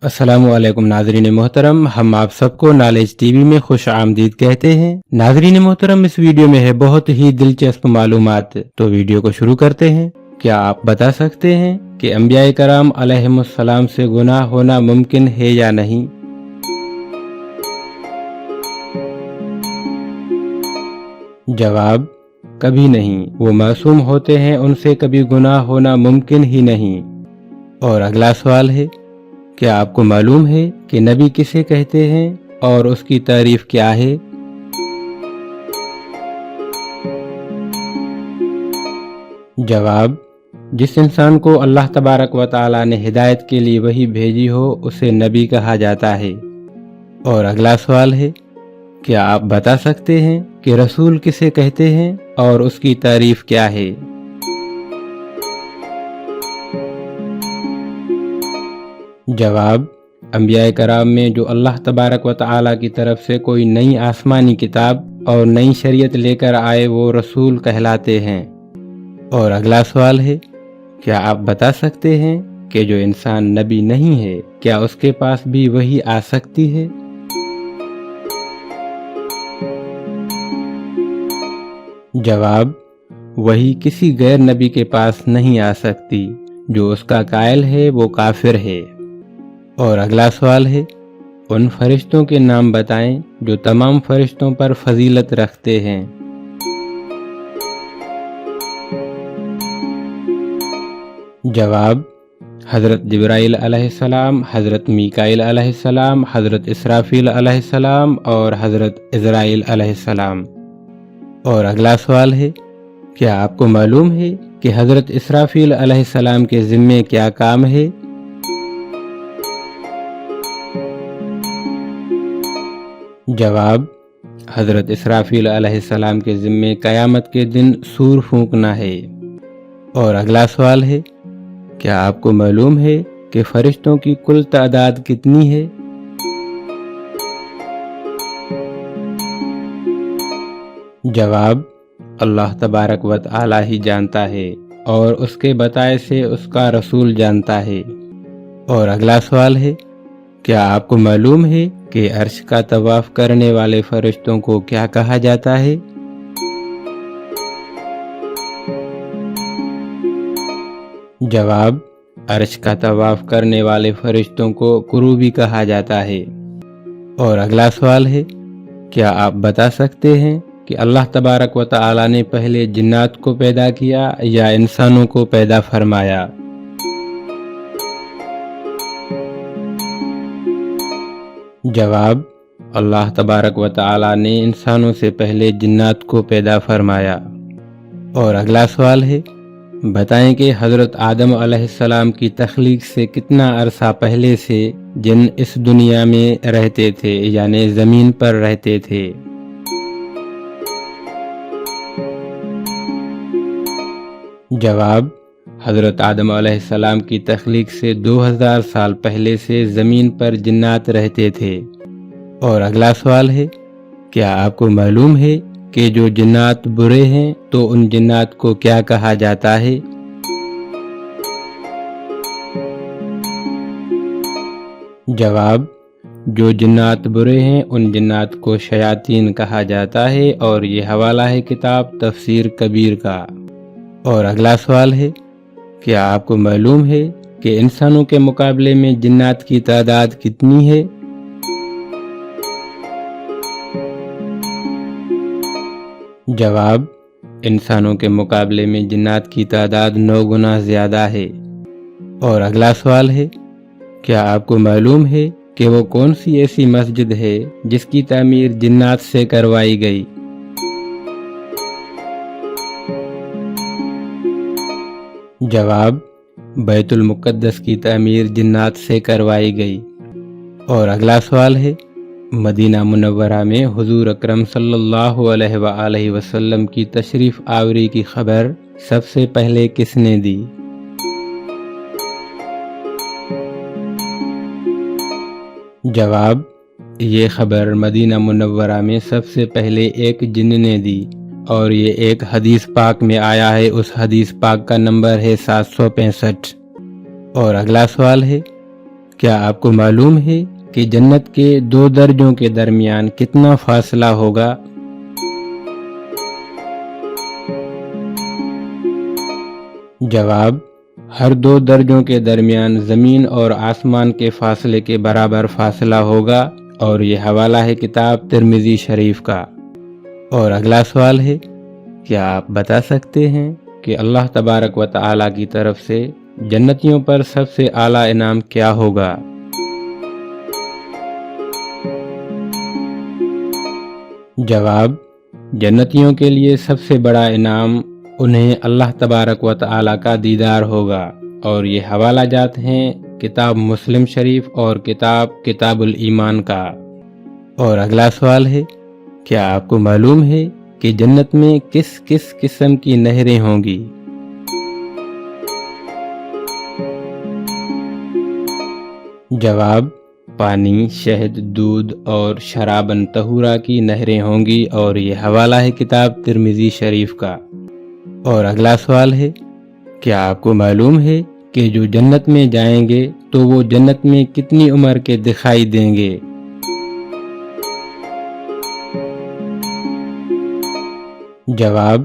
अस्सलामुअलैकुम नाज़रीन मोहतरम, हम आप सबको नॉलेज टीवी में खुश आमदीद कहते हैं। नाज़रीन मोहतरम, इस वीडियो में है बहुत ही दिलचस्प मालूमात, तो वीडियो को शुरू करते हैं। क्या आप बता सकते हैं कि अंबिया कराम अलैहिमुस्सलाम से गुनाह होना मुमकिन है या नहीं? जवाब, कभी नहीं। वो मासूम होते हैं, उनसे कभी गुनाह होना मुमकिन ही नहीं। और अगला सवाल है, क्या आपको मालूम है कि नबी किसे कहते हैं और उसकी तारीफ क्या है? जवाब, जिस इंसान को अल्लाह तबारक व तआला ने हिदायत के लिए वही भेजी हो उसे नबी कहा जाता है। और अगला सवाल है, क्या आप बता सकते हैं कि रसूल किसे कहते हैं और उसकी तारीफ क्या है? जवाब, अंबिया कराम में जो अल्लाह तबारक व तआला की तरफ से कोई नई आसमानी किताब और नई शरीयत लेकर आए वो रसूल कहलाते हैं। और अगला सवाल है, क्या आप बता सकते हैं कि जो इंसान नबी नहीं है क्या उसके पास भी वही आ सकती है? जवाब, वही किसी गैर नबी के पास नहीं आ सकती। जो उसका कायल है वो काफिर है। और अगला सवाल है, उन फरिश्तों के नाम बताएं जो तमाम फरिश्तों पर फजीलत रखते हैं। जवाब, हज़रत जिब्राइल अलैहिस्सलाम, हज़रत मीकाइल अलैहिस्सलाम, हज़रत इसराफील अलैहिस्सलाम और हज़रत इज़राइल अलैहिस्सलाम। और अगला सवाल है, क्या आपको मालूम है कि हज़रत इसराफील अलैहिस्सलाम के ज़िम्मे क्या काम है? जवाब, हज़रत इसराफील अलैहिस्सलाम के ज़िम्मे क़यामत के दिन सूर फूंकना है। और अगला सवाल है, क्या आपको मालूम है कि फरिश्तों की कुल तादाद कितनी है? जवाब, अल्लाह तबारक व तआला ही जानता है और उसके बताए से उसका रसूल जानता है। और अगला सवाल है, क्या आपको मालूम है कि अर्श का तवाफ करने वाले फरिश्तों को क्या कहा जाता है? जवाब, अर्श का तवाफ करने वाले फरिश्तों को कुरूबी कहा जाता है। और अगला सवाल है, क्या आप बता सकते हैं कि अल्लाह तबारक व तआला ने पहले जिन्नात को पैदा किया या इंसानों को पैदा फरमाया? जवाब, अल्लाह तबारक व तआला ने इंसानों से पहले जिन्नात को पैदा फरमाया। और अगला सवाल है, बताएं कि हज़रत आदम अलैहिस्सलाम की तख्लीक से कितना अरसा पहले से जिन इस दुनिया में रहते थे यानी ज़मीन पर रहते थे? जवाब, हज़रत आदम अलैहिस्सलाम की तख्लीक से 2000 साल पहले से ज़मीन पर जिन्नात रहते थे। और अगला सवाल है, क्या आपको मालूम है कि जो जिन्नात बुरे हैं तो उन जिन्नात को क्या कहा जाता है? जवाब, जो जिन्नात बुरे हैं उन जिन्नात को शयातीन कहा जाता है। और ये हवाला है किताब तफसीर कबीर का। और अगला सवाल है, क्या आपको मालूम है कि इंसानों के मुकाबले में जिन्नात की तादाद कितनी है? जवाब, इंसानों के मुकाबले में जिन्नात की तादाद 9 गुना ज़्यादा है। और अगला सवाल है, क्या आपको मालूम है कि वो कौन सी ऐसी मस्जिद है जिसकी तामीर जिन्नात से करवाई गई? जवाब, बैतुल मुक़द्दस की तामीर जिन्नात से करवाई गई। और अगला सवाल है, मदीना मुनव्वरा में हुज़ूर अकरम सल्लल्लाहु अलैहि वसल्लम की तशरीफ़ आवरी की खबर सबसे पहले किसने दी? जवाब, ये खबर मदीना मुनव्वरा में सबसे पहले एक जिन्न ने दी। और ये एक हदीस पाक में आया है, उस हदीस पाक का नंबर है 765। और अगला सवाल है, کیا آپ کو معلوم ہے کہ جنت کے 2 درجوں کے درمیان کتنا فاصلہ ہوگا؟ جواب: ہر 2 درجوں کے درمیان زمین اور آسمان کے فاصلے کے برابر فاصلہ ہوگا، اور یہ حوالہ ہے کتاب ترمذی شریف کا۔ اور اگلا سوال ہے، کیا آپ بتا سکتے ہیں کہ اللہ تبارک و تعالی کی طرف سے جنتیوں پر سب سے اعلیٰ انعام کیا ہوگا؟ جواب: جنتیوں کے لیے سب سے بڑا انعام انہیں اللہ تبارک و تعالی کا دیدار ہوگا، اور یہ حوالہ جات ہیں کتاب مسلم شریف اور کتاب الایمان کا۔ اور اگلا سوال ہے، کیا آپ کو معلوم ہے کہ جنت میں کس کس قسم کی نہریں ہوں گی؟ جواب: پانی، شہد، دودھ اور شرابن طہورا کی نہریں ہوں گی، اور یہ حوالہ ہے کتاب ترمذی شریف کا۔ اور اگلا سوال ہے، کیا آپ کو معلوم ہے کہ جو جنت میں جائیں گے تو وہ جنت میں کتنی عمر کے دکھائی دیں گے؟ جواب: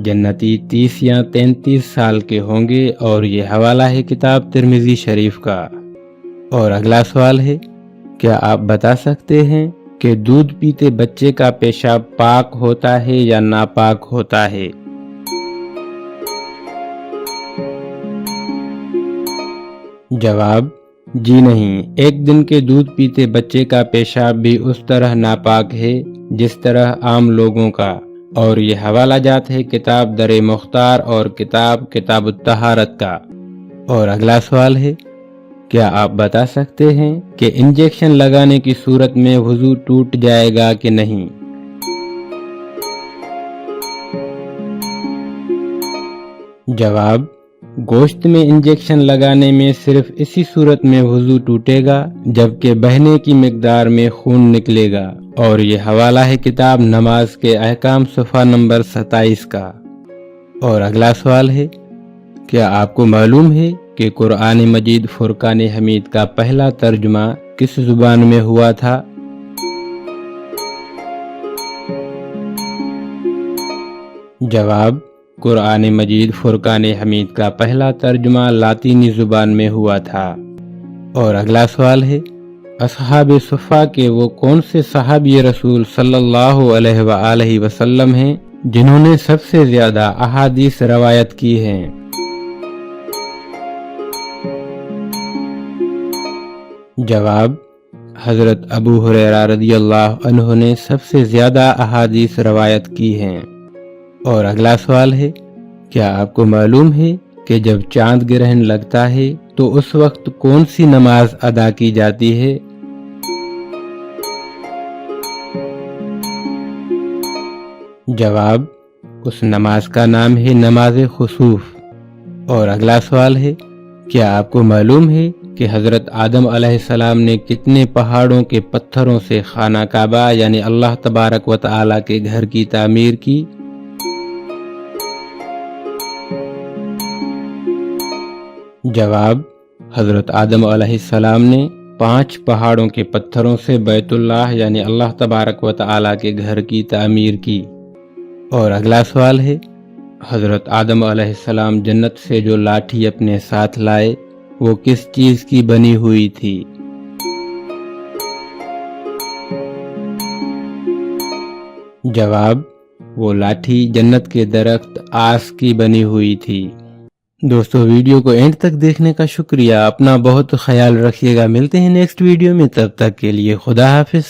جنتی 30 یا 33 سال کے ہوں گے، اور یہ حوالہ ہے کتاب ترمذی شریف کا۔ اور اگلا سوال ہے، کیا آپ بتا سکتے ہیں کہ دودھ پیتے بچے کا پیشاب پاک ہوتا ہے یا ناپاک ہوتا ہے؟ جواب: جی نہیں، ایک دن کے دودھ پیتے بچے کا پیشاب بھی اس طرح ناپاک ہے جس طرح عام لوگوں کا، اور یہ حوالہ جات ہے کتاب در مختار اور کتاب الطہارت کا۔ اور اگلا سوال ہے، کیا آپ بتا سکتے ہیں کہ انجیکشن لگانے کی صورت میں وضو ٹوٹ جائے گا کہ نہیں؟ جواب: گوشت میں انجیکشن لگانے میں صرف اسی صورت میں وضو ٹوٹے گا جبکہ بہنے کی مقدار میں خون نکلے گا، اور یہ حوالہ ہے کتاب نماز کے احکام صفحہ نمبر 27 کا۔ اور اگلا سوال ہے، کیا آپ کو معلوم ہے کہ قرآن مجید فرقان حمید کا پہلا ترجمہ کس زبان میں ہوا تھا؟ جواب: قرآن مجید فرقان حمید کا پہلا ترجمہ لاطینی زبان میں ہوا تھا۔ اور اگلا سوال ہے، اصحاب صفہ کے وہ کون سے صحابی رسول صلی اللہ علیہ وآلہ وسلم ہیں جنہوں نے سب سے زیادہ احادیث روایت کی ہیں؟ جواب: حضرت ابو ہریرہ رضی اللہ عنہ نے سب سے زیادہ احادیث روایت کی ہیں۔ اور اگلا سوال ہے، کیا آپ کو معلوم ہے کہ جب چاند گرہن لگتا ہے تو اس وقت کون سی نماز ادا کی جاتی ہے؟ جواب: اس نماز کا نام ہے نماز خسوف۔ اور اگلا سوال ہے، کیا آپ کو معلوم ہے کہ حضرت آدم علیہ السلام نے کتنے پہاڑوں کے پتھروں سے خانہ کعبہ یعنی اللہ تبارک و تعالی کے گھر کی تعمیر کی؟ جواب: حضرت آدم علیہ السلام نے 5 پہاڑوں کے پتھروں سے بیت اللہ یعنی اللہ تبارک و تعالی کے گھر کی تعمیر کی۔ اور اگلا سوال ہے، حضرت آدم علیہ السلام جنت سے جو لاٹھی اپنے ساتھ لائے وہ کس چیز کی بنی ہوئی تھی؟ جواب: وہ لاٹھی جنت کے درخت آس کی بنی ہوئی تھی۔ دوستو، ویڈیو کو اینڈ تک دیکھنے کا شکریہ، اپنا بہت خیال رکھیے گا، ملتے ہیں نیکسٹ ویڈیو میں، تب تک کے لیے خدا حافظ۔